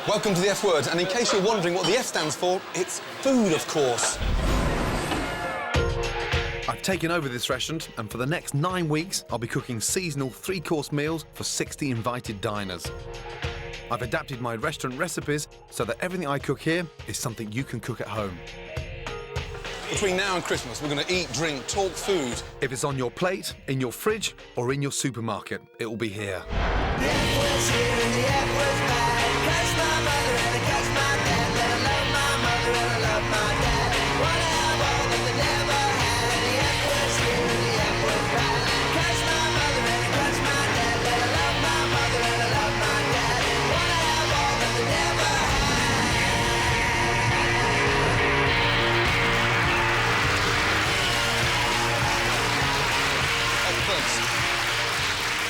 Welcome to the F word, and in case you're wondering what the F stands for, it's food, of course. I've taken over this restaurant, and for the next 9 weeks, I'll be cooking seasonal 3-course meals for 60 invited diners. I've adapted my restaurant recipes so that everything I cook here is something you can cook at home. Between now and Christmas, we're going to eat, drink, talk food. If it's on your plate, in your fridge, or in your supermarket, it will be here. The F word's here and the F word's bad. Catch my mother and I catch my dad. Let I love my mother and I love my dad. Wanna have all that they never had. The F word's here and the F word's bad. Catch my mother and I catch my dad. Let I love my mother and I love my dad. Wanna have all that they never had.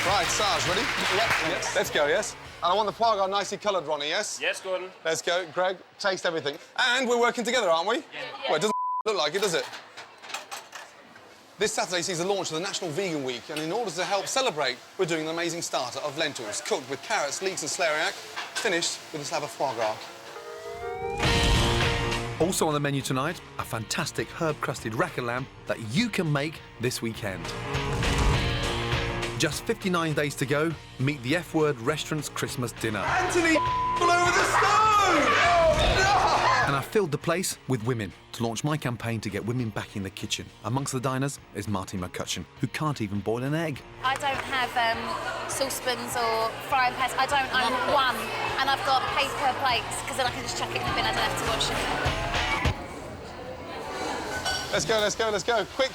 Right, Sarge, ready? Yep. Yes. Let's go, yes? And I want the foie gras nicely coloured, Ronnie, yes? Yes, Gordon. Let's go. Greg, taste everything. And we're working together, aren't we? Yeah. Well, it doesn't look like it, does it? This Saturday sees the launch of the National Vegan Week, and in order to help celebrate, we're doing an amazing starter of lentils, cooked with carrots, leeks and celeriac, finished with a slab of foie gras. Also on the menu tonight, a fantastic herb-crusted rack of lamb that you can make this weekend. Just 59 days to go, meet the F Word Restaurant's Christmas dinner. Anthony all over the stone! Oh, And I filled the place with women to launch my campaign to get women back in the kitchen. Amongst the diners is Martin McCutcheon, who can't even boil an egg. I don't have saucepans or frying pans. I don't own one. And I've got paper plates, because then I can just chuck it in the bin. I don't have to wash it. Let's go, let's go, let's go. Quick.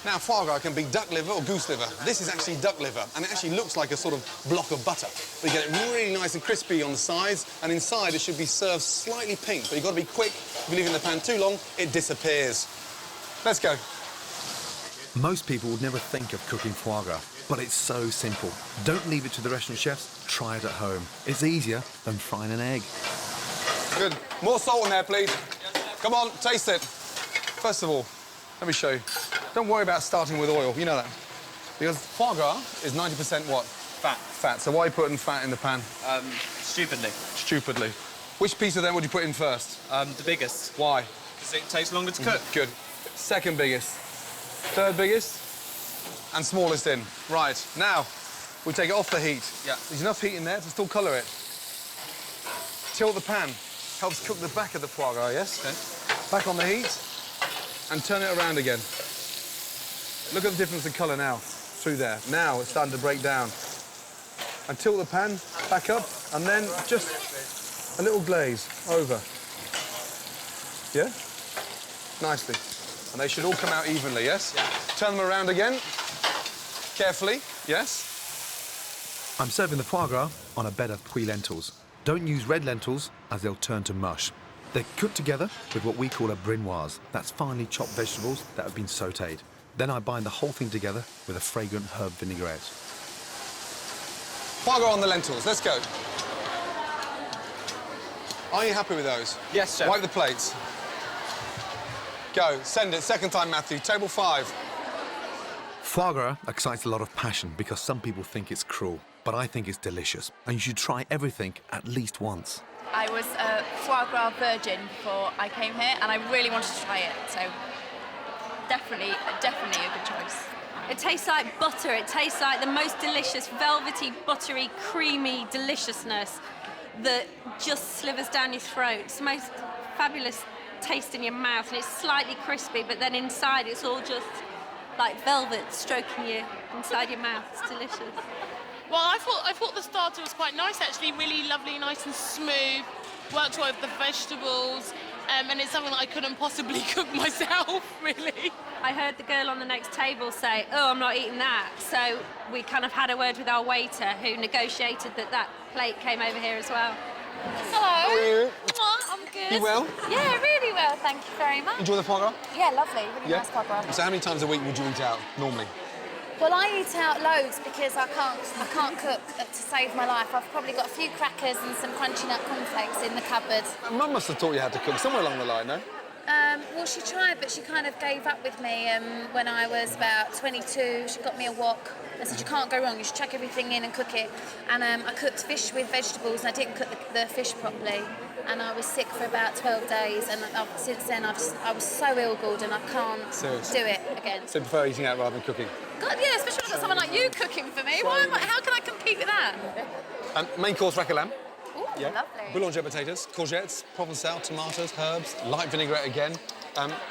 Now, foie gras can be duck liver or goose liver. This is actually duck liver, and it actually looks like a sort of block of butter. We get it really nice and crispy on the sides, and inside it should be served slightly pink, but you've got to be quick. If you leave it in the pan too long, it disappears. Let's go. Most people would never think of cooking foie gras, but it's so simple. Don't leave it to the restaurant chefs, try it at home. It's easier than frying an egg. Good. More salt in there, please. Come on, taste it. First of all, let me show you. Don't worry about starting with oil, you know that. Because foie gras is 90% what? Fat. Fat. So why are you putting fat in the pan? Stupidly. Stupidly. Which piece of them would you put in first? The biggest. Why? Because it takes longer to cook. Good. Second biggest. Third biggest. And smallest in. Right. Now, we take it off the heat. Yeah. There's enough heat in there to still colour it. Tilt the pan. Helps cook the back of the foie gras, yes? Okay. Back on the heat. And turn it around again. Look at the difference in colour now, through there. Now it's starting to break down. And tilt the pan back up, and then just a little glaze over. Yeah? Nicely. And they should all come out evenly, yes? Yeah. Turn them around again. Carefully, yes? I'm serving the foie gras on a bed of puy lentils. Don't use red lentils, as they'll turn to mush. They're cooked together with what we call a brunoise. That's finely chopped vegetables that have been sautéed. Then I bind the whole thing together with a fragrant herb vinaigrette. Foie gras on the lentils. Let's go. Are you happy with those? Yes, chef. Wipe the plates. Go. Send it. Second time, Matthew. Table 5. Foie gras excites a lot of passion because some people think it's cruel, but I think it's delicious, and you should try everything at least once. I was a foie gras virgin before I came here, and I really wanted to try it, so definitely a good choice. It tastes like butter. It tastes like the most delicious, velvety, buttery, creamy deliciousness that just slithers down your throat. It's the most fabulous taste in your mouth, and it's slightly crispy, but then inside it's all just like velvet stroking you inside your mouth. It's delicious. Well, I thought the starter was quite nice, actually, really lovely, nice and smooth, worked well with the vegetables, and it's something that I couldn't possibly cook myself, really. I heard the girl on the next table say, "Oh, I'm not eating that." So we kind of had a word with our waiter, who negotiated that plate came over here as well. Hello. How are you? I'm good. You well? Yeah, really well, thank you very much. Enjoy the foie gras? Yeah, lovely, really nice foie gras. So how many times a week would you eat out, normally? Well, I eat out loads because I can't cook to save my life. I've probably got a few crackers and some crunchy nut cornflakes in the cupboard. Mum must have taught you how to cook somewhere along the line, no? Well, she tried, but she kind of gave up with me when I was about 22. She got me a wok and said, you can't go wrong, you should chuck everything in and cook it. And I cooked fish with vegetables, and I didn't cook the fish properly. And I was sick for about 12 days, and since then I was so ill, Gordon, I can't Seriously? do it again. So you prefer eating out rather than cooking? God, yeah, especially when I've got someone like you cooking for me. How can I compete with that? Main course, rack of lamb. Ooh, lovely. Boulanger potatoes, courgettes, Provençal, tomatoes, herbs, light vinaigrette again.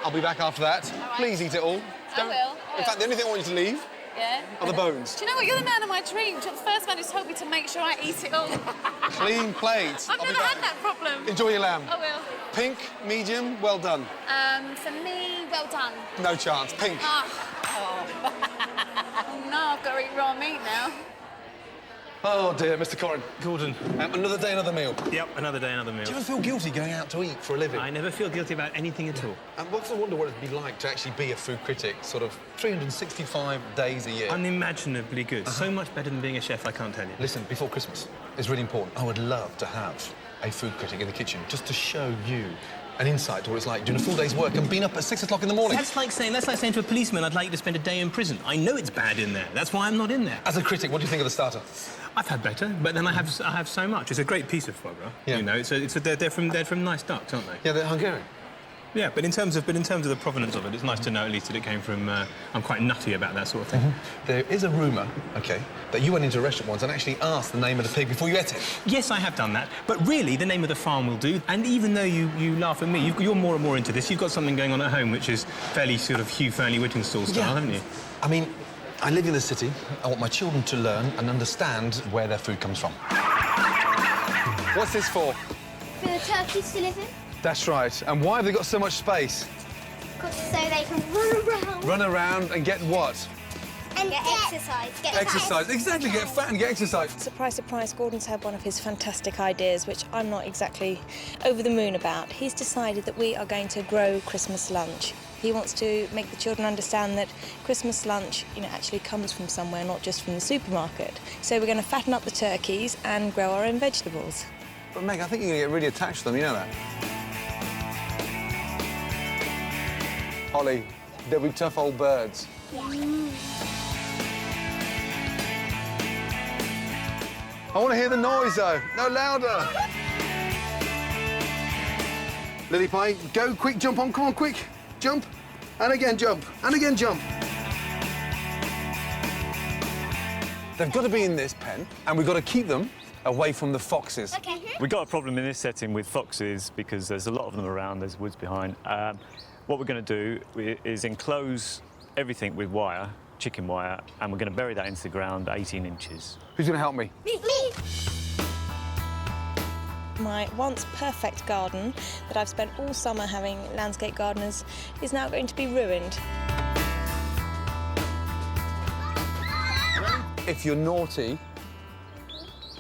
I'll be back after that. right. Please eat it all. I will. In fact, the only thing I want you to leave Yeah. are the bones. Do you know what? You're the man of my dreams. You're the first man who's told me to make sure I eat it all. Clean plate. I've I'll be never back. had that problem. Enjoy your lamb. I will. Pink, medium, well done. For me, well done. No chance. Pink. Oh no, I've got to eat raw meat now. Oh dear, Mr. Gordon. Another day, another meal. Yep, another day, another meal. Do you ever feel guilty going out to eat for a living? I never feel guilty about anything at all. And I wonder what it'd be like to actually be a food critic, sort of 365 days a year. Unimaginably good. So much better than being a chef, I can't tell you. Listen, before Christmas, it's really important. I would love to have a food critic in the kitchen just to show you an insight to what it's like doing a full day's work and being up at 6 o'clock in the morning. That's like saying to a policeman, I'd like you to spend a day in prison. I know it's bad in there. That's why I'm not in there. As a critic, what do you think of the starter? I've had better, but then I have so much. It's a great piece of foie gras. Yeah. You know, they're from nice ducks, aren't they? Yeah, they're Hungarian. Yeah, but in terms of the provenance of it, it's nice to know at least that it came from. I'm quite nutty about that sort of thing. There is a rumour, OK, that you went into a restaurant once and actually asked the name of the pig before you ate it. Yes, I have done that, but really the name of the farm will do. And even though you laugh at me, you're more and more into this. You've got something going on at home which is fairly sort of Hugh Fearnley-Whittingstall style, haven't you? I mean, I live in the city. I want my children to learn and understand where their food comes from. What's this for? For the turkeys to live in, That's right. And why have they got so much space? so they can run around Run around and get what? and get exercise. Exercise. Exactly, get fat and get exercise. Surprise, surprise, Gordon's had one of his fantastic ideas, which I'm not exactly over the moon about. He's decided that we are going to grow Christmas lunch. He wants to make the children understand that Christmas lunch, actually comes from somewhere, not just from the supermarket. So we're going to fatten up the turkeys and grow our own vegetables. But Meg, I think you're going to get really attached to them, you know that? Holly, they'll be tough old birds. I want to hear the noise, though. No louder. Lily Pie, go, quick, jump on, come on, quick. Jump, and again jump, and again jump. They've got to be in this pen, and we've got to keep them away from the foxes. Okay. We've got a problem in this setting with foxes because there's a lot of them around, there's woods behind. What we're going to do is enclose everything with wire, chicken wire, and we're going to bury that into the ground 18 inches. Who's going to help me? Me. My once perfect garden that I've spent all summer having landscape gardeners is now going to be ruined. If you're naughty,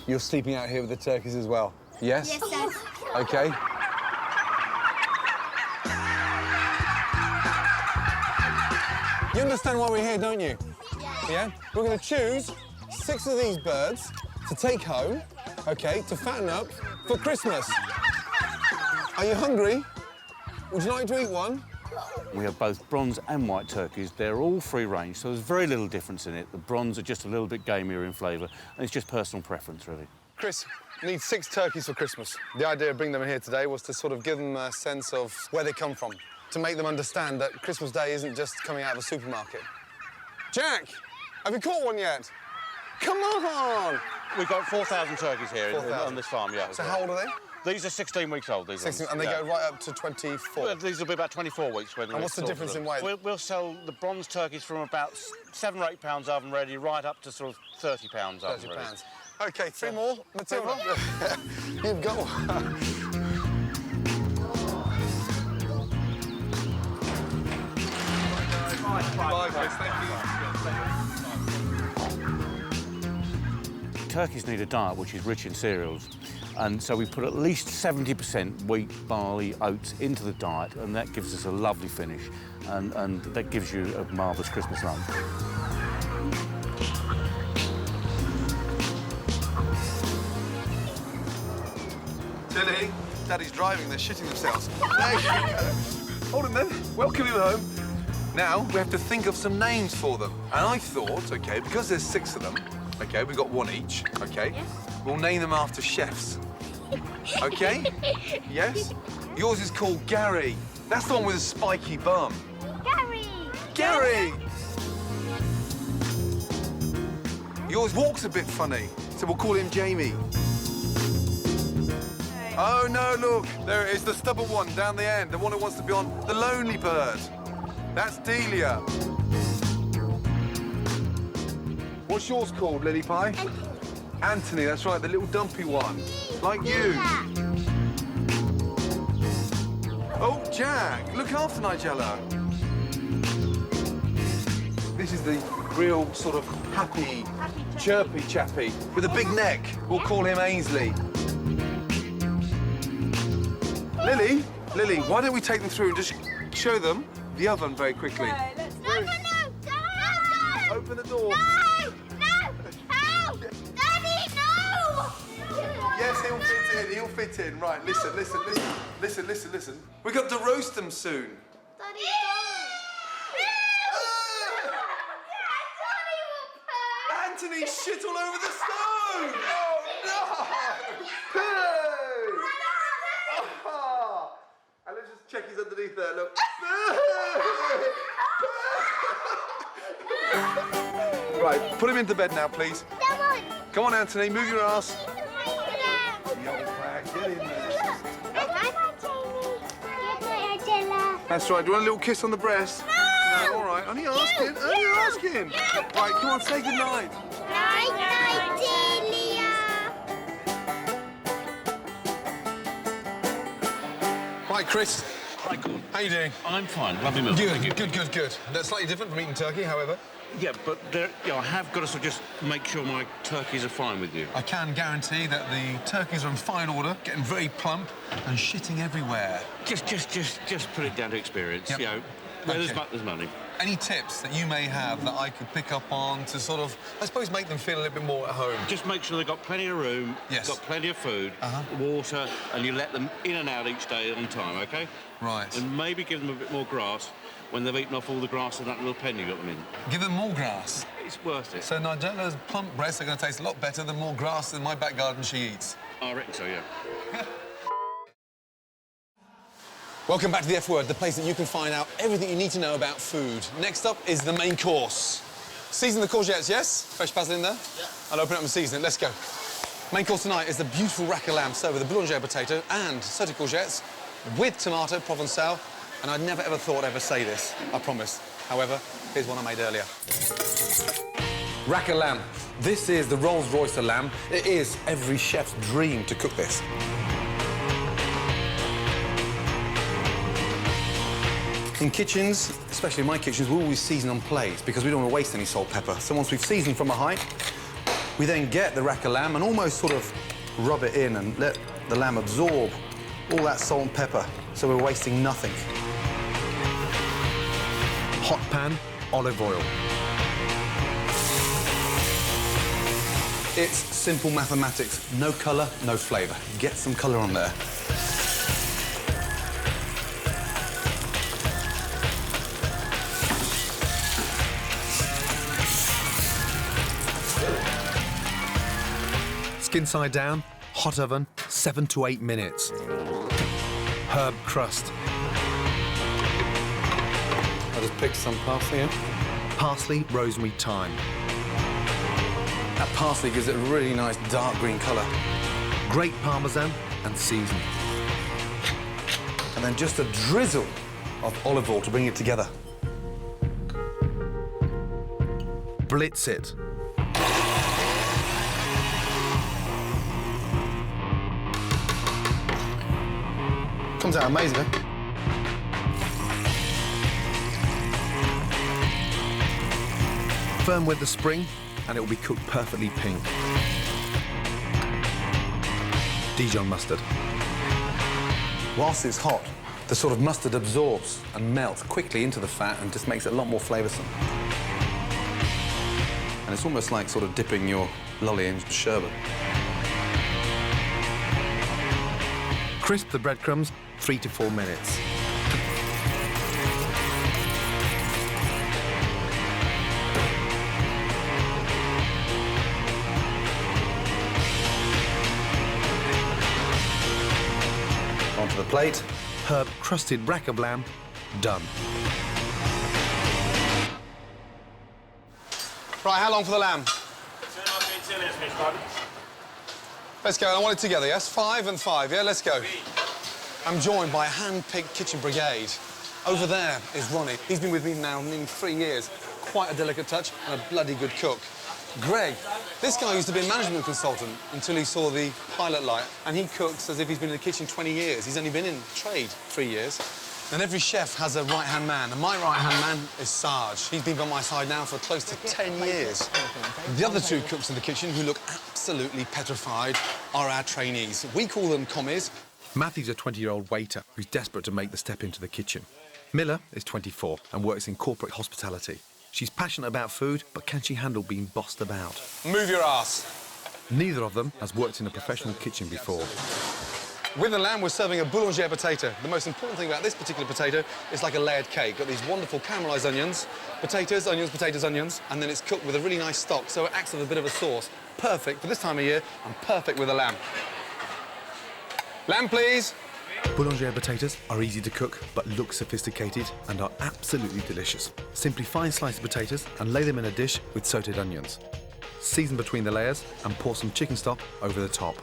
you're sleeping out here with the turkeys as well. Yes? Yes, Dad. OK. You understand why we're here, don't you? Yeah? We're going to choose 6 of these birds to take home, OK, to fatten up for Christmas. Are you hungry? Would you like to eat one? We have both bronze and white turkeys. They're all free range, so there's very little difference in it. The bronze are just a little bit gamier in flavour, and it's just personal preference, really. Chris, we need 6 turkeys for Christmas. The idea of bringing them in here today was to sort of give them a sense of where they come from, to make them understand that Christmas Day isn't just coming out of a supermarket. Jack, have you caught one yet? Come on! We've got 4,000 turkeys here 4,000. on this farm, yeah. So how old are they? These are 16 weeks old, these 16, ones. and they yeah. go right up to 24. Well, these will be about 24 weeks. When And what's the difference in weight? We'll sell the bronze turkeys from about 7 or 8 pounds oven ready right up to sort of 30 pounds oven ready. 30 pounds. OK, 3 more. Matilda, you've got one. Bye, Chris. Thank you. Turkeys need a diet which is rich in cereals, and so we put at least 70% wheat, barley, oats into the diet, and that gives us a lovely finish, and that gives you a marvellous Christmas lunch. Tilly, Daddy's driving, they're shitting themselves. There you go. hold on then. Welcome him home. Now, we have to think of some names for them. And I thought, OK, because there's 6 of them, OK, we've got 1 each, OK? Yeah. We'll name them after chefs. OK? Yes? Yours is called Gary. That's the one with a spiky bum. Gary! Gary! Yours walks a bit funny, so we'll call him Jamie. Oh, no, look. There it is, the stubborn one down the end, the one who wants to be on The Lonely Bird. That's Delia. What's yours called, Lily Pie? Anthony. Anthony, that's right, the little dumpy one. Like you. Yeah. Oh, Jack, look after Nigella. This is the real sort of happy chirpy chappy with a big neck. We'll call him Ainsley. Lily, why don't we take them through and just show them the oven very quickly? No, Open the door. No! Help! Daddy, no! Yes, he'll fit in. Right, listen. We've got to roast them soon. Daddy, Anthony shit all over the stove! Oh, no! Hey! Oh. And let's just check he's underneath there, look. Right, put him into bed now, please. Come on, Anthony, move your ass. Get in there. That's right. Do you want a little kiss on the breast? No, all right. Only asking. Right, come on, say goodnight. Night, Delia. Right, Chris. Hi, Gordon. How you doing? I'm fine. Lovely meal. Good. That's slightly different from eating turkey, however. Yeah, but I have got to sort of just make sure my turkeys are fine with you. I can guarantee that the turkeys are in fine order, getting very plump and shitting everywhere. Just put it down to experience. Yep. You know, where there's money. Any tips that you may have that I could pick up on to sort of, I suppose, make them feel a little bit more at home? Just make sure they've got plenty of room, got plenty of food, water, and you let them in and out each day on time, OK? Right. And maybe give them a bit more grass when they've eaten off all the grass in that little pen you got them in. Give them more grass? It's worth it. So Nigella's plump breasts are going to taste a lot better than more grass in my back garden she eats. I reckon so, yeah. Welcome back to the F Word, the place that you can find out everything you need to know about food. Next up is the main course. Season the courgettes, yes? Fresh basil in there? Yeah. I'll open it up and season it. Let's go. Main course tonight is the beautiful rack of lamb served with a boulanger potato and sauté courgettes with tomato provençal. And I'd never, ever thought I'd ever say this, I promise. However, here's one I made earlier. Rack of lamb. This is the Rolls-Royce of lamb. It is every chef's dream to cook this. In kitchens, especially my kitchens, we always season on plates because we don't want to waste any salt, pepper. So once we've seasoned from a height, we then get the rack of lamb and almost sort of rub it in and let the lamb absorb all that salt and pepper, so we're wasting nothing. Hot pan, olive oil. It's simple mathematics. No colour, no flavour. Get some colour on there. Skin side down, hot oven, 7 to 8 minutes. Herb crust. I'll just pick some parsley in. Parsley, rosemary, thyme. That parsley gives it a really nice dark green colour. Great parmesan and season. And then just a drizzle of olive oil to bring it together. Blitz it. Comes out amazing, eh? Firm with the spring, and it will be cooked perfectly pink. Dijon mustard. Whilst it's hot, the sort of mustard absorbs and melts quickly into the fat and just makes it a lot more flavoursome. And it's almost like sort of dipping your lolly in sherbet. Crisp the breadcrumbs, 3 to 4 minutes. plate, herb-crusted rack of lamb, done. Right, how long for the lamb? 2 minutes, please, Gordon. Let's go. I want it together, yes? 5 and 5, yeah? Let's go. I'm joined by a hand-picked kitchen brigade. Over there is Ronnie. He's been with me now nearly 3 years. Quite a delicate touch and a bloody good cook. Greg, this guy used to be a management consultant until he saw the pilot light, and he cooks as if he's been in the kitchen 20 years. He's only been in trade 3 years. And every chef has a right-hand man, and my right-hand man is Sarge. He's been by my side now for close to 10 years. The other two cooks in the kitchen, who look absolutely petrified, are our trainees. We call them commies. Matthew's a 20-year-old waiter who's desperate to make the step into the kitchen. Miller is 24 and works in corporate hospitality. She's passionate about food, but can she handle being bossed about? Move your ass. Neither of them has worked in a professional kitchen before. With the lamb, we're serving a boulanger potato. The most important thing about this particular potato is like a layered cake. Got these wonderful caramelised onions, potatoes, onions, and then it's cooked with a really nice stock, so it acts as a bit of a sauce. Perfect for this time of year, and perfect with a lamb. Lamb, please. Boulanger potatoes are easy to cook, but look sophisticated and are absolutely delicious. Simply fine sliced potatoes and lay them in a dish with sautéed onions. Season between the layers and pour some chicken stock over the top.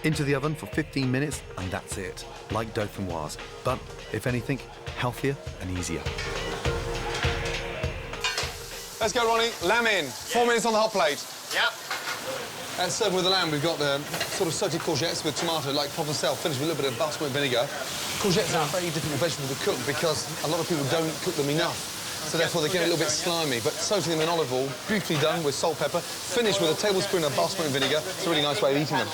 Into the oven for 15 minutes and that's it, like dauphinoise, but if anything, healthier and easier. Let's go, Ronnie. Lamb in. 4 minutes on the hot plate. Yep. And served with the lamb, we've got the sort of sauté courgettes with tomato, like provençal, finished with a little bit of basmati vinegar. Courgettes are a very difficult vegetable to cook because a lot of people don't cook them enough. So therefore they get a little bit slimy, but soaking them in olive oil, beautifully done with salt, pepper, finished with a tablespoon of basmati vinegar. It's a really nice way of eating them.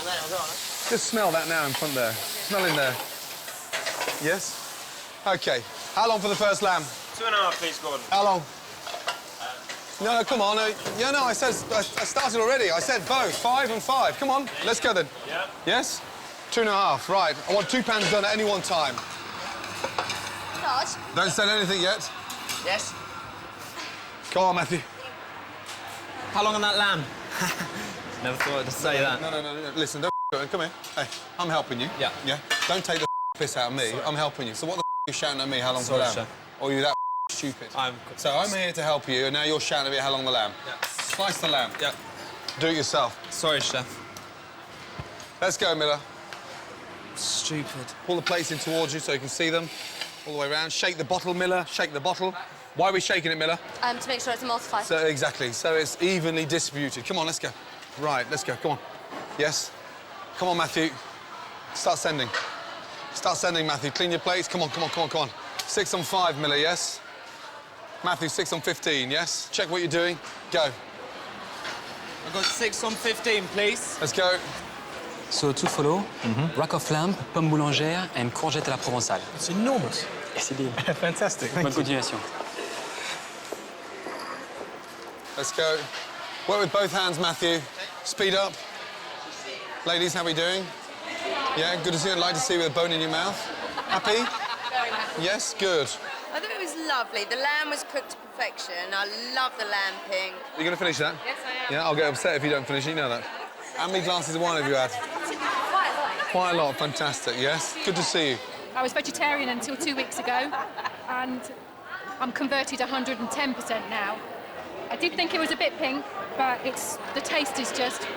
Just smell that now in front there. Smell in there. Yes? OK. How long for the first lamb? 2.5, please, Gordon. How long? No, come on. Yeah, no, I started already. I said both, 5 and 5. Come on, let's go then. Yeah. Yes? 2.5, right. I want 2 pans done at any one time. Sarge? Don't say anything yet. Yes. Go on, Matthew. How long on that lamb? Never thought I'd say that. No. Listen, don't come here. Hey, I'm helping you. Yeah. Yeah? Don't take the piss out of me. I'm helping you. So what the are you shouting at me, how long for the lamb? Chef. Or are you that stupid? So I'm here to help you, and now you're shouting at me how long the lamb. Yeah. Slice the lamb. Yeah. Do it yourself. Sorry, chef. Let's go, Miller. Stupid. Pull the plates in towards you so you can see them all the way around. Shake the bottle, Miller. Shake the bottle. Why are we shaking it, Miller? To make sure it's emulsified. So, exactly. So it's evenly distributed. Come on, let's go. Right, let's go. Come on. Yes? Come on, Matthew. Start sending. Start sending, Matthew. Clean your plates. Come on. 6 on 5, Miller, yes? Matthew, 6 on 15, yes? Check what you're doing. Go. I've got 6 on 15, please. Let's go. So to follow, rack of lamb, pomme boulangère, and courgette à la provençale. It's enormous. Yes, indeed. Fantastic. Bonne continuation. Let's go. Work with both hands, Matthew. Speed up. Ladies, how are we doing? Yeah, good to see you. I'd like to see you with a bone in your mouth. Happy? Very happy. Yes, good. I thought it was lovely. The lamb was cooked to perfection. I love the lamping. You're going to finish that? Yes, I am. Yeah, I'll get upset if you don't finish it. You know that. How many glasses of wine have you had? Quite a lot. Fantastic, yes? Good to see you. I was vegetarian until 2 weeks ago, and I'm converted 110% now. I did think it was a bit pink, but the taste is just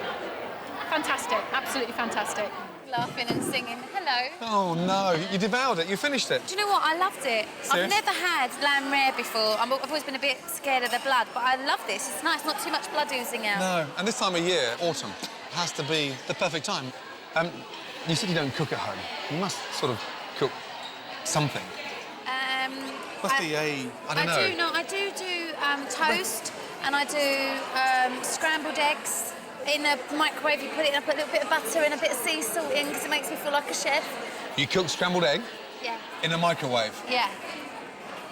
fantastic, absolutely fantastic. Laughing and singing. Hello. Oh, no. You devoured it. You finished it. Do you know what? I loved it. Serious? I've never had lamb rare before. I've always been a bit scared of the blood, but I love this. It's nice, not too much blood oozing out. No. And this time of year, autumn, has to be the perfect time. You said you don't cook at home. You must sort of cook something. Must be I don't know. I do toast, and I do scrambled eggs. In a microwave, you put it in, I put a little bit of butter and a bit of sea salt in because it makes me feel like a chef. You cook scrambled egg? Yeah. In a microwave? Yeah.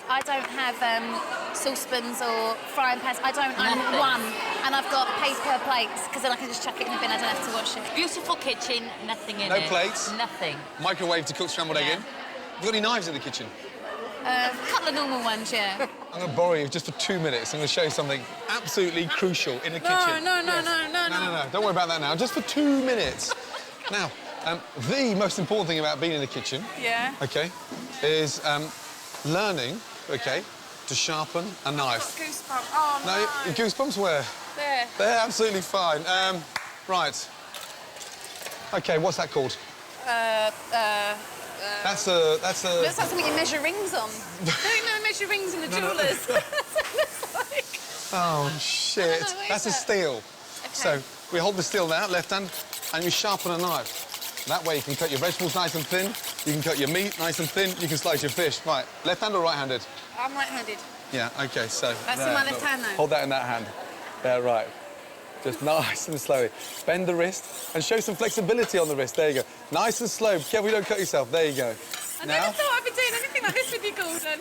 I don't have saucepans or frying pans. I'm one, and I've got paper plates because then I can just chuck it in the bin. I don't have to wash it. Beautiful kitchen, nothing in No it. plates? Nothing. Microwave to cook scrambled egg in? Have you got any knives in the kitchen? A couple of normal ones, yeah. I'm going to borrow you just for 2 minutes. I'm going to show you something absolutely crucial in the kitchen. No. Don't worry about that now. Just for 2 minutes. Now, The most important thing about being in the kitchen, Yeah. okay, is learning, okay, to sharpen a knife. Goosebumps. Oh, No, goosebumps where? There. They're absolutely fine. Right. Okay, what's that called? That's a... Looks like something you measure rings on. Don't know measure rings in the jewellers. Oh, shit. No, what That's a is that? steel. Okay. So we hold the steel now, left hand, and you sharpen a knife. That way you can cut your vegetables nice and thin, you can cut your meat nice and thin, you can slice your fish. Right, left-handed or right-handed? I'm right-handed. Yeah, OK, so... That's in there, my left look. hand now. Hold that in that hand. There, right. Just nice and slowly. Bend the wrist and show some flexibility on the wrist. There you go. Nice and slow. Careful you don't cut yourself. There you go. I Now, never thought I'd be doing anything like this with you, Gordon.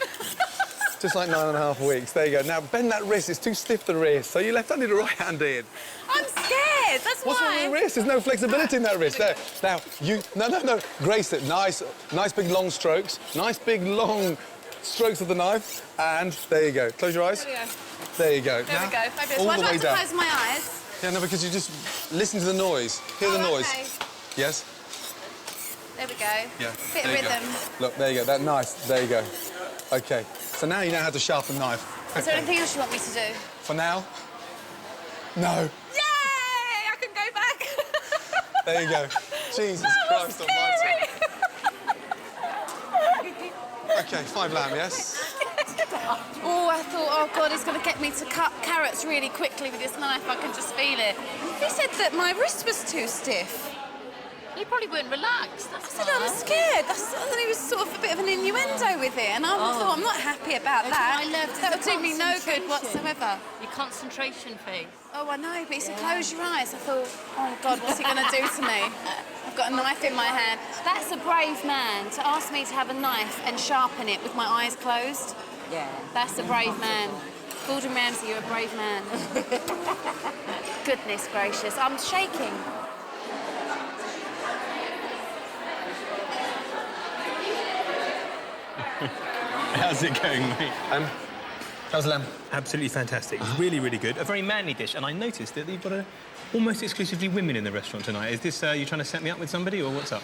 just like 9.5 weeks. There you go. Now, bend that wrist. It's too stiff, the wrist. So you're left-handed or right-handed? I'm scared, that's What's wrong with why. your wrist? There's no flexibility in that wrist. There. Now, you... No. Grace it. Nice big, long strokes. Nice big, long strokes of the knife. And there you go. Close your eyes. There we go. There you go. There now, we go. Fabulous. all Why the do I way have to down. close my eyes? Yeah, no, because you just listen to the noise. Hear the noise. Okay. Yes? There we go. Yeah. Bit of there you rhythm. Go. Look, there you go. That nice. There you go. OK. So now you know how to sharpen a knife. Is there anything else you want me to do? For now? No. Yay! I can go back. There you go. Jesus That was Christ almighty. scary. OK, 5 lamb, yes? Oh, I thought, oh God, he's going to get me to cut carrots really quickly with this knife. I can just feel it. He said that my wrist was too stiff. You probably weren't relaxed. I said I was scared. And he was sort of a bit of an innuendo with it, and I thought I'm not happy about that. I loved that would do me no good whatsoever. Your concentration phase. Oh, I know, but he said close your eyes. I thought, oh God, what's he going to do to me? I've got a knife in my hand. That's a brave man to ask me to have a knife and sharpen it with my eyes closed. Yeah. That's a brave man. Gordon Ramsay, you're a brave man. Goodness gracious, I'm shaking. How's it going, mate? How's the lamb? Absolutely fantastic. It's really, really good. A very manly dish. And I noticed that you've got almost exclusively women in the restaurant tonight. Is this, you trying to set me up with somebody, or what's up?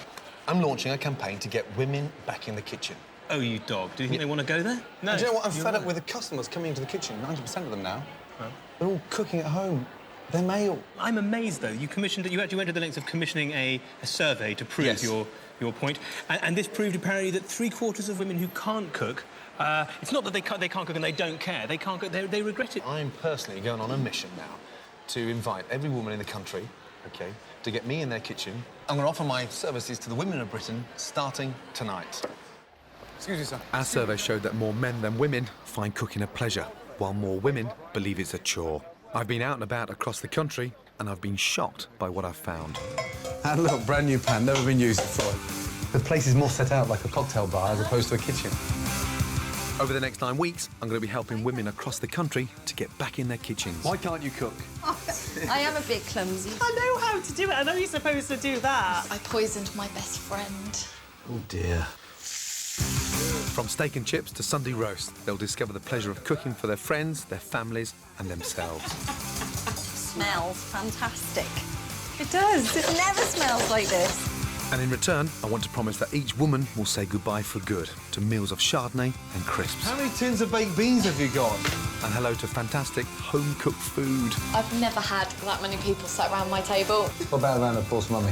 I'm launching a campaign to get women back in the kitchen. Oh, you dog. Do you think they want to go there? No. And do you know what? I'm You're fed up right. with the customers coming into the kitchen. 90% of them now. Oh. They're all cooking at home. They're male. I'm amazed, though. You actually went to the lengths of commissioning a survey to prove Yes. your point. And this proved, apparently, that 3/4 of women who can't cook, it's not that they can't cook and they don't care. They can't cook, they regret it. I'm personally going on a mission now to invite every woman in the country, OK, to get me in their kitchen. I'm going to offer my services to the women of Britain starting tonight. Excuse me, sir. Our survey showed that more men than women find cooking a pleasure, while more women believe it's a chore. I've been out and about across the country, and I've been shocked by what I've found. And look, brand new pan, never been used before. The place is more set out like a cocktail bar as opposed to a kitchen. Over the next 9 weeks, I'm going to be helping women across the country to get back in their kitchens. Why can't you cook? I am a bit clumsy. I know how to do it. I know you're supposed to do that. I poisoned my best friend. Oh, dear. From steak and chips to Sunday roast, they'll discover the pleasure of cooking for their friends, their families and themselves. Smells fantastic. It does. It never smells like this. And in return, I want to promise that each woman will say goodbye for good to meals of Chardonnay and crisps. How many tins of baked beans have you got? And hello to fantastic home-cooked food. I've never had that many people sat around my table. What about a round of applause, Mummy?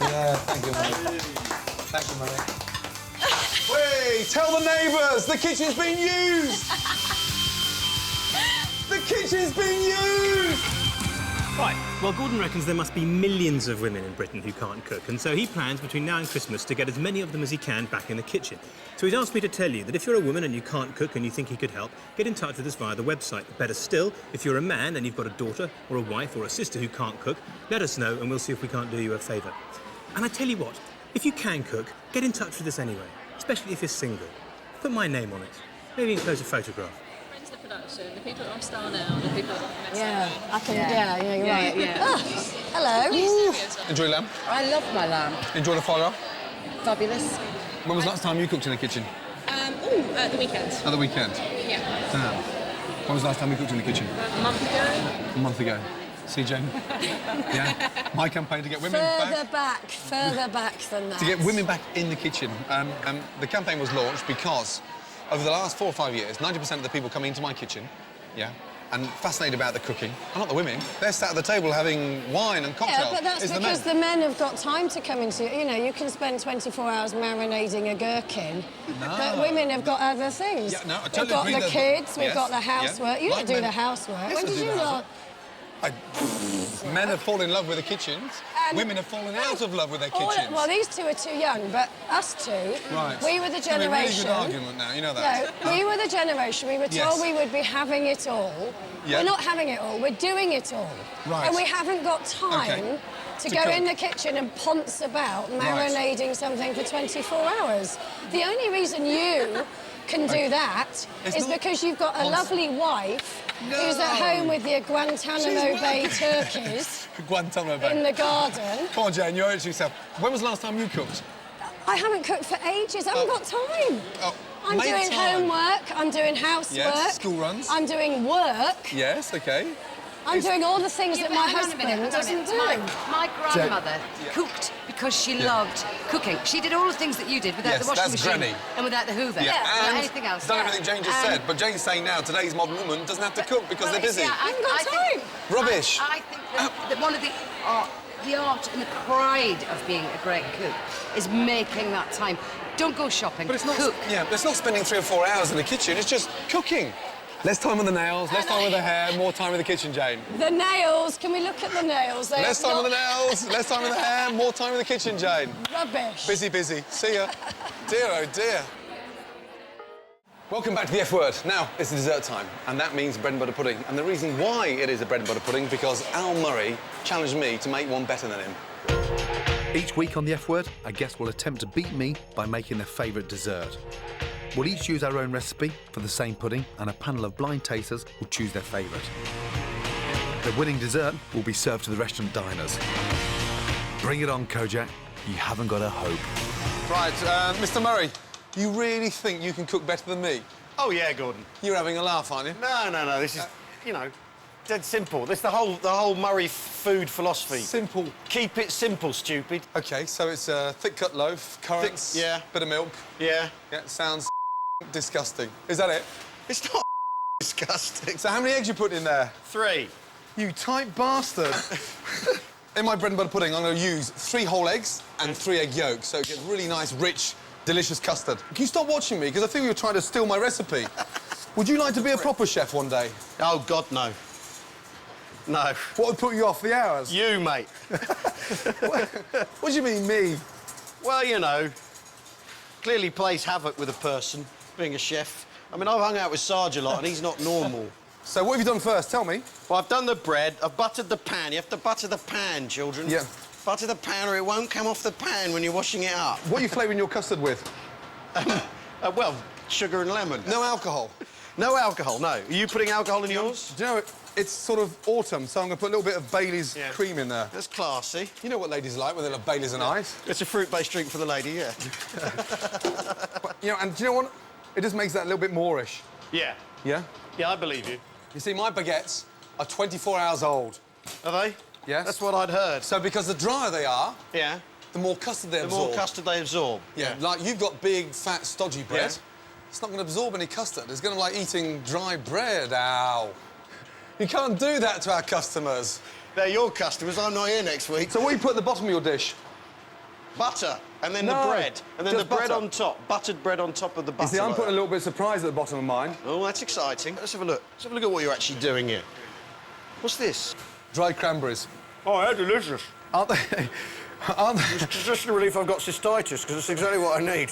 Yeah, thank you, Mummy. Thank you, Mummy. Wait, tell the neighbours the kitchen's been used! The kitchen's been used! Right, well, Gordon reckons there must be millions of women in Britain who can't cook, and so he plans between now and Christmas to get as many of them as he can back in the kitchen. So he's asked me to tell you that if you're a woman and you can't cook and you think he could help, get in touch with us via the website. Better still, if you're a man and you've got a daughter or a wife or a sister who can't cook, let us know and we'll see if we can't do you a favour. And I tell you what, if you can cook, get in touch with us anyway, especially if you're single. Put my name on it. Maybe enclose a photograph. The production, the people on Star Now, the people on Yeah, I can. Yeah, you're right. yeah. Oh, hello. Enjoy lamb? I love my lamb. Enjoy the foie gras? Fabulous. When was the last time you cooked in the kitchen? At the weekend. At the weekend? Yeah. Damn. When was the last time you cooked in the kitchen? A month ago. A month ago. See, Jane? Yeah. My campaign to get women Further back than that. to get women back in the kitchen. The campaign was launched because over the last 4 or 5 years, 90% of the people coming into my kitchen, yeah, and fascinated about the cooking are not the women. They're sat at the table having wine and cocktails. Yeah, but that's It's because the the men have got time to come into... You know, you can spend 24 hours marinading a gherkin, but women have got other things. Yeah, no, I We've totally got agree the that- kids, we've yes, got the yeah. housework. You Like don't do men- the housework. Yes, When I did do you the last... Men have fallen in love with the kitchens. Women have fallen out of love with their kitchens. Well, these two are too young, but us two, Right. we were the It's gonna be a generation... really good argument now, you know that. No, we were the generation, we were told Yes. we would be having it all. Yeah. We're not having it all, we're doing it all. Right. And we haven't got time Okay. to To go cook. in the kitchen and ponce about marinading something for 24 hours. The only reason you can do that It's is not because you've got a ponce- lovely wife who's at home with your Guantanamo Bay turkeys Guantanamo Bay. in the garden. Come on, Jane, you owe it to yourself. When was the last time you cooked? I haven't cooked for ages, I haven't got time. I'm make doing time. homework, I'm doing housework. Yes, school runs. I'm doing work. Yes, OK. I'm doing all the things that but my hang on a husband minute, doesn't do. My grandmother cooked because she loved cooking. She did all the things that you did without Yes, the washing that's machine Granny. and without the Hoover, Yeah, without and anything else. done everything Jane just said, but Jane's saying now today's modern woman doesn't have to cook because they're busy. I think Rubbish. I think that one of the art and the pride of being a great cook is making that time. Don't go shopping. But it's not. Cook. Yeah, but it's not spending 3 or 4 hours in the kitchen. It's just cooking. Less time with the nails, less time with the hair, more time with the kitchen, Jane. The nails, can we look at the nails? They Less have time with the got nails, less time with the hair, more time with the kitchen, Jane. Rubbish. Busy, busy. See ya. Dear, oh dear. Welcome back to the F word. Now, it's dessert time, and that means bread and butter pudding. And the reason why it is a bread and butter pudding, because Al Murray challenged me to make one better than him. Each week on the F word, a guest will attempt to beat me by making their favourite dessert. We'll each use our own recipe for the same pudding, and a panel of blind tasters will choose their favourite. The winning dessert will be served to the restaurant diners. Bring it on, Kojak. You haven't got a hope. Right, Mr. Murray, you really think you can cook better than me? Oh, yeah, Gordon. You're having a laugh, aren't you? No, this is, you know, dead simple. This is the whole Murray food philosophy. Simple. Keep it simple, stupid. OK, so it's a thick-cut loaf, currants, yeah. bit of milk. Yeah. Yeah, sounds disgusting. Is that it? It's not disgusting. So how many eggs you put in there? 3. You tight bastard. In my bread and butter pudding, I'm going to use 3 whole eggs and 3 egg yolks, so it gets really nice, rich, delicious custard. Can you stop watching me? Because I think you were trying to steal my recipe. Would you like to be a proper chef one day? Oh, God, no. No. What would put you off the hours? You, mate. What do you mean, me? Well, you know, clearly plays havoc with a person, being a chef. I mean, I've hung out with Sarge a lot, and he's not normal. So what have you done first? Tell me. Well, I've done the bread. I've buttered the pan. You have to butter the pan, children. Yeah. Butter the pan, or it won't come off the pan when you're washing it up. What are you flavouring your custard with? Well, sugar and lemon. No alcohol? No alcohol, no. Are you putting alcohol in yours? Do you know, it's sort of autumn, so I'm going to put a little bit of Bailey's cream in there. That's classy. You know what ladies like when they love Bailey's and ice? It's a fruit-based drink for the lady, yeah. You know, and do you know what? It just makes that a little bit moreish. Yeah. Yeah? Yeah, I believe you. You see, my baguettes are 24 hours old. Are they? Yes. That's what I'd heard. So because the drier they are, yeah, the more custard they absorb. The more custard they absorb. Yeah, like you've got big, fat, stodgy bread. Yeah. It's not going to absorb any custard. It's going to like eating dry bread. Ow. You can't do that to our customers. They're your customers. I'm not here next week. So what do you put at the bottom of your dish? Butter, and then No, the bread. And then the just bread butter. on top. Buttered bread on top of the butter. You see, I'm like putting a that. little bit of surprise at the bottom of mine. Oh, that's exciting. Let's have a look. Let's have a look at what you're actually doing here. What's this? Dried cranberries. Oh, they're delicious. Aren't they? Aren't they? It's just a relief I've got cystitis, because it's exactly what I need.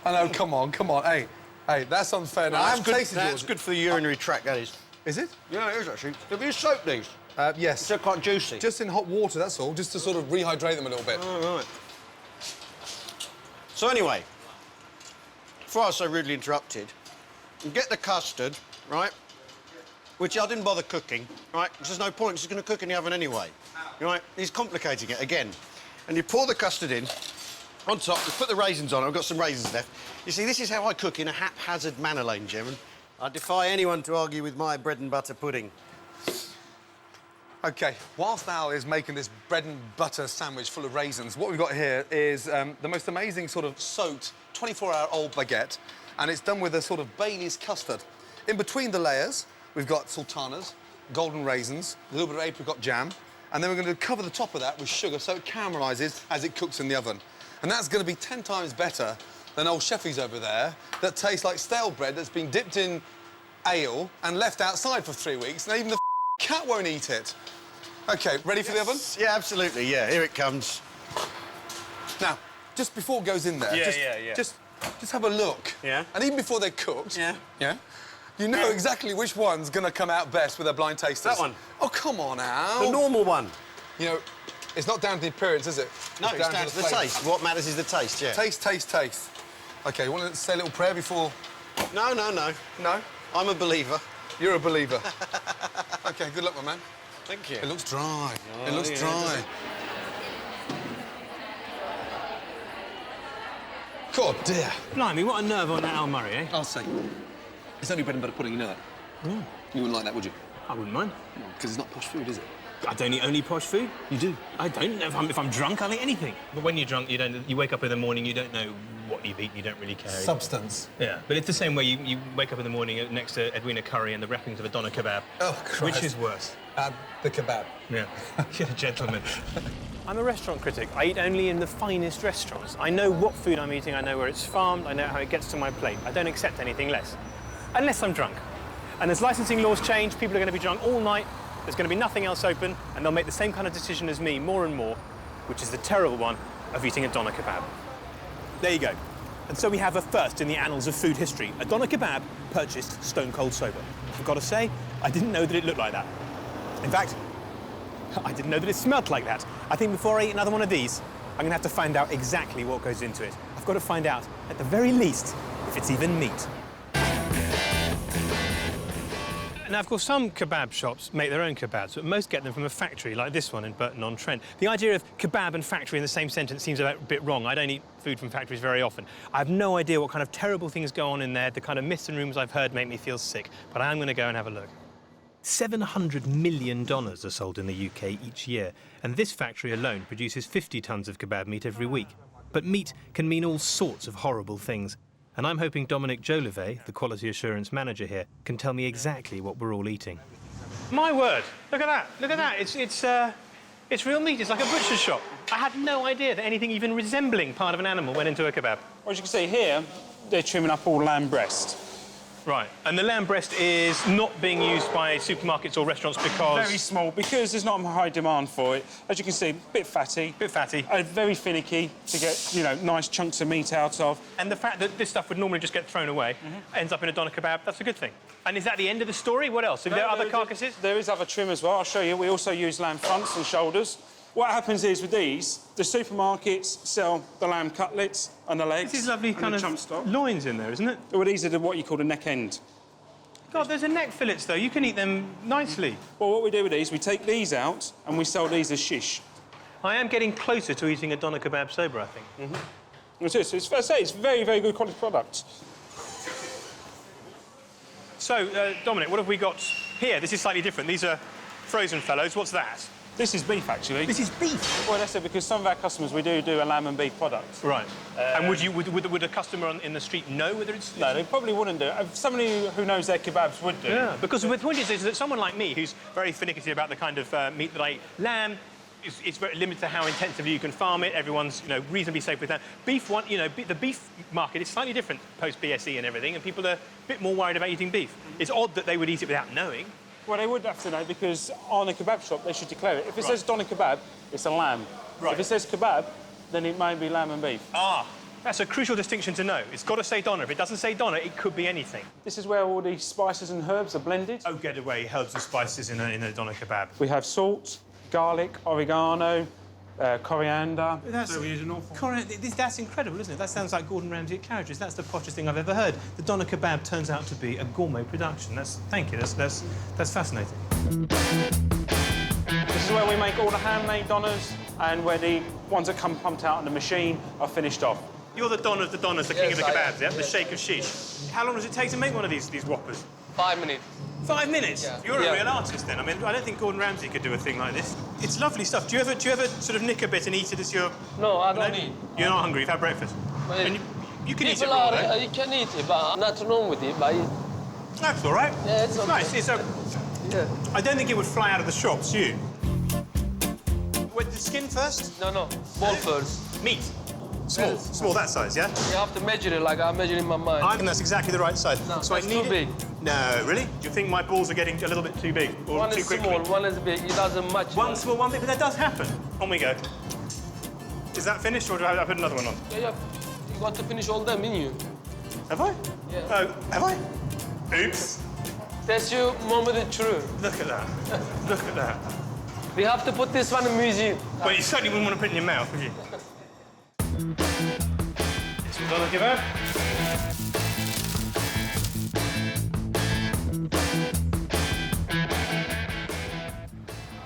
I know, come on. Hey, that's unfair. Now, I haven't tasted yours. That's good for the urinary tract, that is. Is it? Yeah, it is, actually. Have you soaked these? Yes. They're quite juicy. Just in hot water, that's all, just to sort of rehydrate them a little bit. Oh, right. So anyway, before I was so rudely interrupted, you get the custard, right? Which I didn't bother cooking, right? Because there's no point, 'cause it's going to cook in the oven anyway. Right? He's complicating it again. And you pour the custard in, on top, you put the raisins on. I've got some raisins left. You see, this is how I cook in a haphazard manner, ladies and gentlemen. I defy anyone to argue with my bread and butter pudding. OK, whilst Al is making this bread and butter sandwich full of raisins, what we've got here is the most amazing sort of soaked 24-hour-old baguette, and it's done with a sort of Bailey's custard. In between the layers, we've got sultanas, golden raisins, a little bit of apricot jam, and then we're going to cover the top of that with sugar so it caramelises as it cooks in the oven. And that's going to be 10 times better than old Sheffy's over there that tastes like stale bread that's been dipped in ale and left outside for 3 weeks, and even the cat won't eat it. OK, ready for the oven? Yeah, absolutely, yeah. Here it comes. Now, just before it goes in there, just have a look. Yeah. And even before they're cooked, Yeah. you know exactly which one's going to come out best with their blind tasters. That one. Oh, come on, Al. The normal one. You know, it's not down to the appearance, is it? No, it's down to the flavour. taste. What matters is the taste, yeah. Taste, taste, taste. OK, you want to say a little prayer before... No, no, no. No? I'm a believer. You're a believer. OK, good luck, my man. Thank you. It looks dry. Oh, it looks yeah, dry. God, dear. Blimey, what a nerve on that Al Murray, eh? I'll say. It's only bread and butter pudding, you know that. You wouldn't like that, would you? I wouldn't mind. Because it's not posh food, is it? I don't eat only posh food. You do? I don't. If I'm drunk, I'll eat anything. But when you're drunk, you wake up in the morning, you don't know what you've eaten, you don't really care. Substance. Yeah, but it's the same way you wake up in the morning next to Edwina curry and the wrappings of a doner kebab. Oh, Christ. Which is worse? The kebab. Yeah. You're a gentleman. I'm a restaurant critic. I eat only in the finest restaurants. I know what food I'm eating, I know where it's farmed, I know how it gets to my plate. I don't accept anything less. Unless I'm drunk. And as licensing laws change, people are going to be drunk all night, there's going to be nothing else open, and they'll make the same kind of decision as me more and more, which is the terrible one of eating a doner kebab. There you go. And so we have a first in the annals of food history. A doner kebab purchased stone cold sober. I've got to say, I didn't know that it looked like that. In fact, I didn't know that it smelled like that. I think before I eat another one of these, I'm going to have to find out exactly what goes into it. I've got to find out, at the very least, if it's even meat. Now, of course, some kebab shops make their own kebabs, but most get them from a factory, like this one in Burton-on-Trent. The idea of kebab and factory in the same sentence seems a bit wrong. I don't eat food from factories very often. I have no idea what kind of terrible things go on in there. The kind of myths and rumours I've heard make me feel sick. But I am going to go and have a look. $700 million are sold in the UK each year, and this factory alone produces 50 tonnes of kebab meat every week. But meat can mean all sorts of horrible things. And I'm hoping Dominic Jolivet, the quality assurance manager here, can tell me exactly what we're all eating. My word! Look at that! Look at that! It's real meat. It's like a butcher's shop. I had no idea that anything even resembling part of an animal went into a kebab. Well, as you can see here, they're trimming up all lamb breast. Right, and the lamb breast is not being used by supermarkets or restaurants because... Very small, because there's not a high demand for it. As you can see, a bit fatty. Bit fatty. Very finicky to get, you know, nice chunks of meat out of. And the fact that this stuff would normally just get thrown away ends up in a doner kebab, that's a good thing. And is that the end of the story? What else? Are there other carcasses? There is other trim as well. I'll show you. We also use lamb fronts and shoulders. What happens is with these, the supermarkets sell the lamb cutlets and the legs. This is lovely kind of loins in there, isn't it? Well, these are what you call the neck end. God, there's a neck fillets, though. You can eat them nicely. Well, what we do with these, we take these out and we sell these as shish. I am getting closer to eating a doner kebab sober, I think. It is. It's fair to say, it's very, very good quality product. So, Dominic, what have we got here? This is slightly different. These are frozen fellows. What's that? This is beef, actually. This is beef? Well, that's it, because some of our customers, we do a lamb and beef product. Right. And would a customer in the street know whether it's... No, they probably wouldn't do it. Somebody who knows their kebabs would do. Yeah, because the point is that someone like me, who's very finicky about the kind of meat that I eat, lamb, it's very limited to how intensively you can farm it. Everyone's, you know, reasonably safe with that. Beef, the beef market is slightly different post-BSE and everything, and people are a bit more worried about eating beef. It's odd that they would eat it without knowing. Well, they would have to know, because on a kebab shop, they should declare it. If it says doner kebab, it's a lamb. Right. If it says kebab, then it may be lamb and beef. Ah, that's a crucial distinction to know. It's got to say doner. If it doesn't say doner, it could be anything. This is where all the spices and herbs are blended. Oh, get away, herbs and spices in a doner kebab. We have salt, garlic, oregano, coriander. That's incredible, isn't it? That sounds like Gordon Ramsay at Carriages. That's the poshest thing I've ever heard. The doner kebab turns out to be a gourmet production. Thank you. That's fascinating. This is where we make all the handmade doners, and where the ones that come pumped out on the machine are finished off. You're the don of the doners, the king of the kebabs, yeah? The sheikh of shish. How long does it take to make one of these whoppers? 5 minutes. 5 minutes? Yeah. You're Yeah. a real artist then. I mean, I don't think Gordon Ramsay could do a thing like this. It's lovely stuff. Do you ever sort of nick a bit and eat it as you're... No, I don't eat. You're not hungry, you've had breakfast. But And you can eat it people raw, are, though. you can eat it, but nothing wrong with it. But That's all right. Yeah, it's okay. nice. Yeah. I don't think it would fly out of the shops, you. With the skin first? No, ball first. Meat? Small, that size, yeah? You have to measure it like I measure in my mind. I think that's exactly the right size. No, so I that's need too big. No, really? Do you think my balls are getting a little bit too big or One too is quickly? small, one is big. It doesn't match. One small, one big, but that does happen. On we go. Is that finished, or do I put another one on? Yeah. You got to finish all the menu. Have I? Yeah. Oh, have I? Oops. That's your moment of truth. Look at that. Look at that. We have to put this one in museum. Well, you certainly wouldn't want to put it in your mouth, would you? This was doner kebab.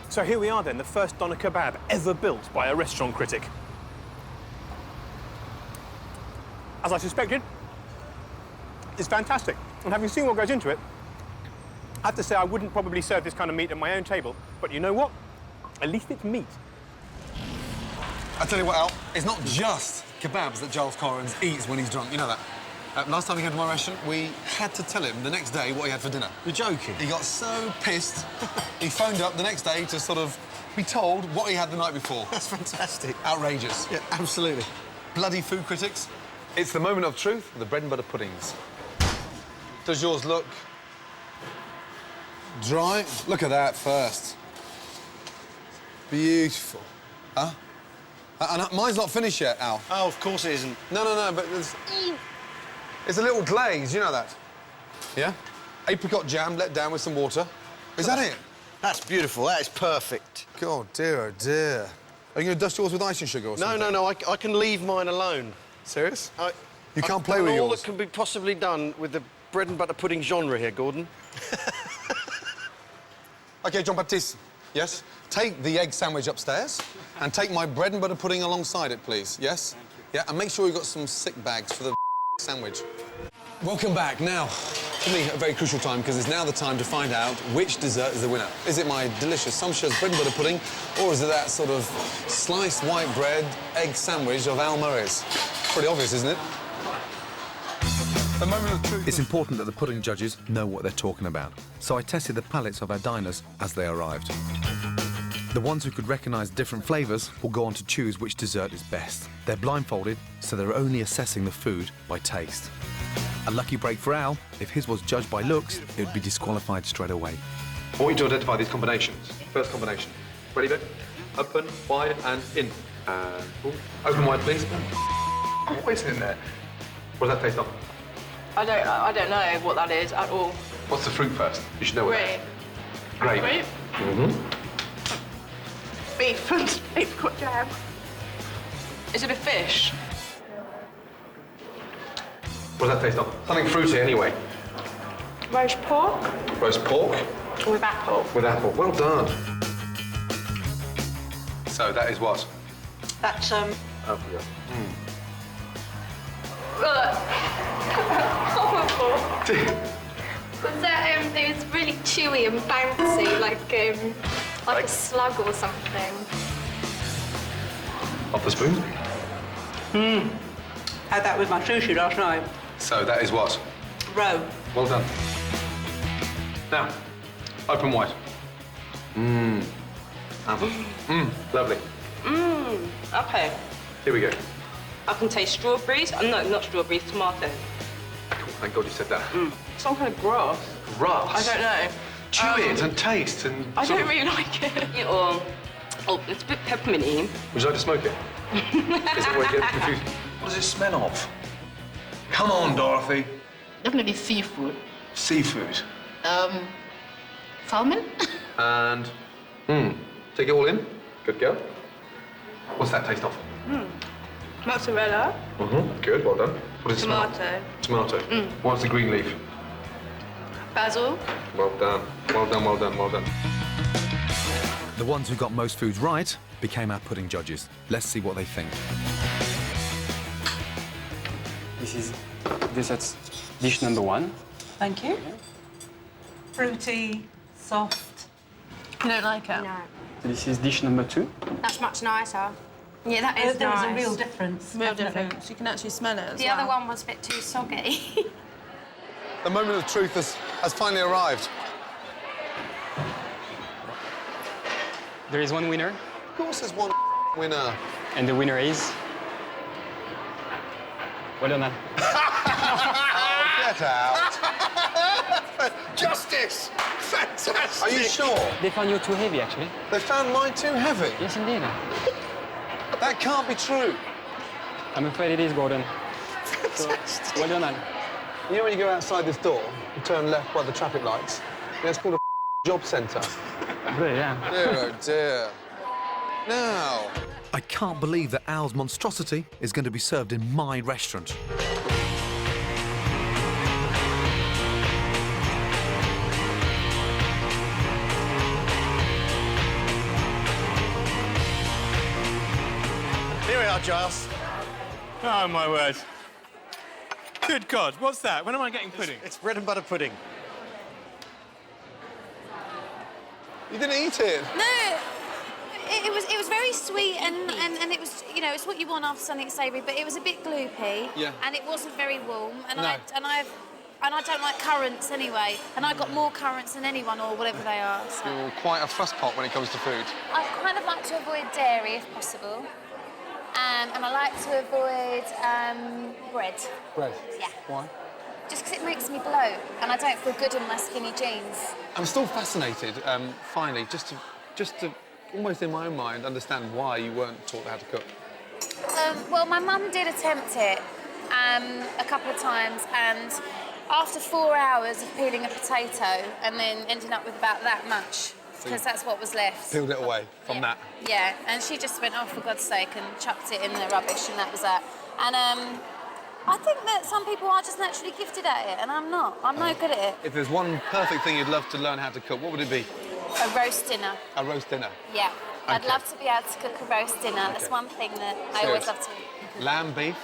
So here we are then, the first doner kebab ever built by a restaurant critic. As I suspected, it's fantastic. And having seen what goes into it, I have to say I wouldn't probably serve this kind of meat at my own table, but you know what? At least it's meat. I tell you what, Al, it's not just kebabs that Giles Corrins eats when he's drunk. You know that. Last time he came to my restaurant, we had to tell him the next day what he had for dinner. You're joking? He got so pissed, he phoned up the next day to sort of be told what he had the night before. That's fantastic. Outrageous. Yeah, absolutely. Bloody food critics. It's the moment of truth, the bread and butter puddings. Does yours look dry? Look at that first. Beautiful. Huh? And mine's not finished yet, Al. Oh, of course it isn't. No, but it's a little glaze, you know that? Yeah? Apricot jam let down with some water. Is that it? That's beautiful. That is perfect. God, dear, oh, dear. Are you going to dust yours with icing sugar or something? No. I can leave mine alone. Serious? You can't I've play done with all yours? that can be possibly done with the bread and butter pudding genre here, Gordon. OK, Jean-Baptiste. Yes? Take the egg sandwich upstairs and take my bread and butter pudding alongside it, please. Yes? Yeah, and make sure you've got some sick bags for the sandwich. Welcome back. Now, for me, a very crucial time, because it's now the time to find out which dessert is the winner. Is it my delicious, sumptuous bread and butter pudding, or is it that sort of sliced white bread, egg sandwich of Al Murray's? Pretty obvious, isn't it? The moment of truth. It's important that the pudding judges know what they're talking about, so I tested the palates of our diners as they arrived. The ones who could recognise different flavours will go on to choose which dessert is best. They're blindfolded, so they're only assessing the food by taste. A lucky break for Al. If his was judged by looks, it would be disqualified straight away. I want you to identify these combinations. First combination. Ready, Ben? Open, wide, and in. And open wide, please. What is in there? What does that taste of? I don't know what that is at all. What's the fruit first? You should know what that is. Grape. Grape. Mm-hmm. Beef and apricot jam. Is it a fish? What does that taste of? Something fruity, anyway. Roast pork Roast pork with apple. with apple. Well done. So that is what? That's Apple. horrible. Was that, it was really chewy and bouncy, like a slug or something. Off the spoon. Had that with my sushi last night. So that is what? Roe. Well done. Now, open wide. Apple. Lovely. Okay. Here we go. I can taste strawberries. No, not strawberries, tomato. Cool. Thank God you said that. Some kind of grass. Grass. I don't know. Chew it and taste and. I sort don't of- really like it. Oh, it's a bit pepperminty. Would you like to smoke it? Is that where you get confused? What does it smell of? Come on, Dorothy. Definitely seafood. Seafood. Salmon? And. Take it all in. Good girl. What's that taste of? Mozzarella. Good, well done. What does it smell? Tomato. Tomato. What's the green leaf? Basil. Well done. Well done, well done, well done. The ones who got most foods right became our pudding judges. Let's see what they think. This is dessert dish number 1. Thank you. fruity, soft. You don't like it? No. So this is dish number 2. That's much nicer. Yeah, that is There is nice. a real difference. Real definitely. difference. You can actually smell it as The well. other one was a bit too soggy. The moment of truth has finally arrived. There is one winner, Of course there's one winner. and the winner is... Well done, Al. Oh, get out. Justice! Fantastic! Are you sure? They found you too heavy, actually. They found mine too heavy? Yes, indeed. That can't be true. I'm afraid it is, Gordon. So, well done, Al. You know when you go outside this door, you turn left by the traffic lights? Yeah, it's called a job centre. Yeah. Dear, oh dear. Now... I can't believe that Al's monstrosity is going to be served in my restaurant. Here we are, Giles. Oh, my word. Good God, what's that? When am I getting pudding? It's bread and butter pudding. You didn't eat it? No, it was very sweet and it was, you know, it's what you want after something savoury, but it was a bit gloopy. Yeah. And it wasn't very warm. And No. I don't like currants anyway. And I got more currants than anyone or whatever they are. So. You're quite a fuss pot when it comes to food. I kind of like to avoid dairy if possible. And I like to avoid bread. Bread? Yeah. Why? Just because it makes me bloat and I don't feel good in my skinny jeans. I'm still fascinated, finally, just to almost in my own mind understand why you weren't taught how to cook. Well, my mum did attempt it a couple of times, and after 4 hours of peeling a potato and then ending up with about that much, because that's what was left. Peeled it away from that. Yeah, and she just went, oh, for God's sake, and chucked it in the rubbish, and that was that. And I think that some people are just naturally gifted at it, and I'm not. I'm no good at it. If there's one perfect thing you'd love to learn how to cook, what would it be? A roast dinner. A roast dinner. Yeah. I'd Okay. love to be able to cook a roast dinner. That's Okay. one thing that I always love to. Lamb, beef,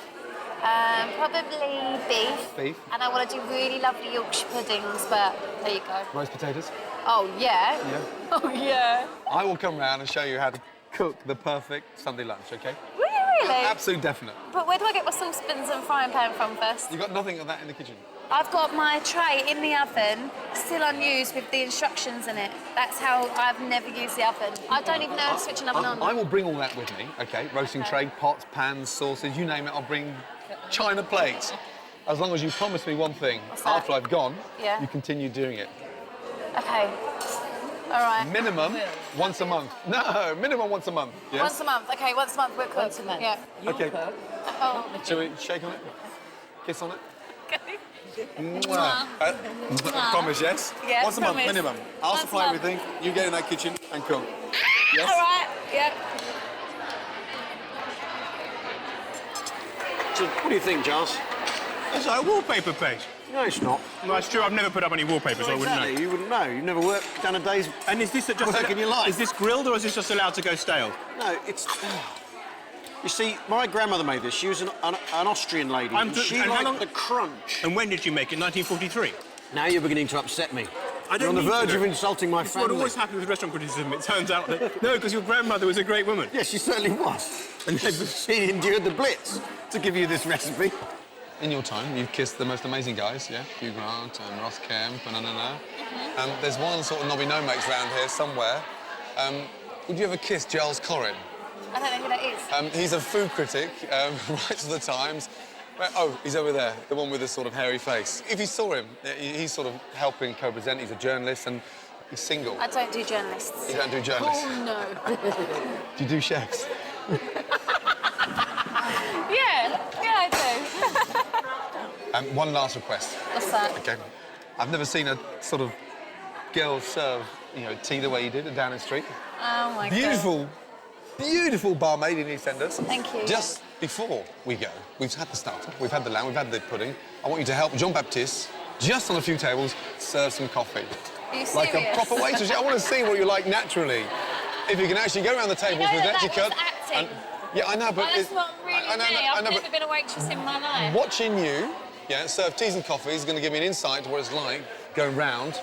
Probably beef. beef, And I want to do really lovely Yorkshire puddings, but there you go. roast potatoes. Oh, yeah? Yeah. Oh, yeah. I will come round and show you how to cook the perfect Sunday lunch, OK? Will you really? Absolute definite. But where do I get my saucepans and frying pan from first? You got nothing of that in the kitchen? I've got my tray in the oven, still unused with the instructions in it. That's how I've never used the oven. I don't even know how to switch an oven on. I will bring all that with me, OK? Roasting tray, pots, pans, sauces, you name it, I'll bring china plates. As long as you promise me one thing, after I've gone, Yeah. you continue doing it. OK. All right. Minimum once a month. No, minimum once a month. Yes? Once a month. OK, once a month we'll cook. Once a month. Yeah. OK. Oh. Shall we shake on it? Kiss on it? Okay. Mwah. Promise, yes? Yes, once a month, promise. minimum. I'll Once a supply month. everything. You get in that kitchen and cook. Yes? All right. Yeah. So, what do you think, Giles? It's like a wallpaper page. No, it's not. No, it's true. I've never put up any wallpaper, so I wouldn't know. Exactly, you wouldn't know. You've never done a day's And is this just work in your life. Is this grilled or is this just allowed to go stale? No, it's... You see, my grandmother made this. She was an Austrian lady. And she and how liked long- the crunch. And when did you make it? 1943. Now you're beginning to upset me. I You're on the need to verge know. of insulting my It's what family. always happens with restaurant criticism. It turns out that no, because your grandmother was a great woman. Yes, she certainly was. And she endured the Blitz to give you this recipe. In your time, you've kissed the most amazing guys, yeah? Hugh Grant and Ross Kemp and there's one sort of knobby no-mates round here somewhere. Would you ever kiss Giles Corrin? I don't know who that is. He's a food critic, writes for the Times. Oh, he's over there, the one with the sort of hairy face. If you saw him, he's sort of helping co-present. He's a journalist and he's single. I don't do journalists. You don't do journalists? Oh, no. Do you do chefs? Yeah, I do. One last request. What's that? Okay. I've never seen a sort of girl serve, tea the way you did at Downing Street. Oh, my God. Beautiful barmaid in EastEnders. Thank you. Just before we go, we've had the starter, we've had the lamb, we've had the pudding. I want you to help Jean-Baptiste, just on a few tables, serve some coffee. Are you serious? Like a proper waitress. I want to see what you're like naturally. If you can actually go around the tables with that etiquette. was acting. Yeah, I know, but That's not really me. I've never been a waitress in my life. watching you, serve teas and coffees is going to give me an insight to what it's like going round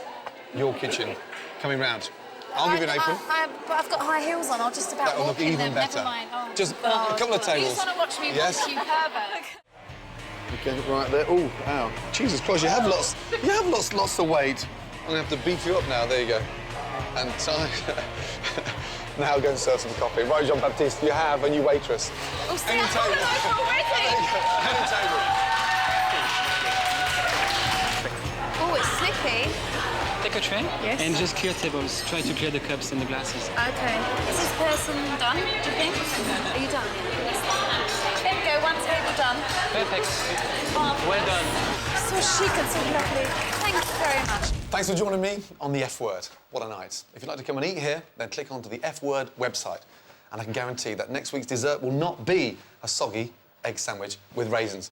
your kitchen coming round. I'll give you an apron. But I've got high heels on. I'll just about That'll walk look in even them. better. Never mind. Oh, Just a couple of tables. You just want to watch me watch you pervert. Okay, right there. Oh, ow. Jesus Christ, you have lost of weight. I'm gonna have to beef you up now. There you go. And now go and serve some coffee. Right, Jean-Baptiste, you have a new waitress. Oh, see, Any I table. Any table. Oh, it's slippy. Take a tray and just clear tables. Try to clear the cups and the glasses. Okay. Is this person done, do you think? Are you done? There we go, one table done. Perfect. Oh, Well done. so chic and so lovely. Thank you very much. Thanks for joining me on The F Word. What a night. If you'd like to come and eat here, then click onto the F Word website. And I can guarantee that next week's dessert will not be a soggy egg sandwich with raisins.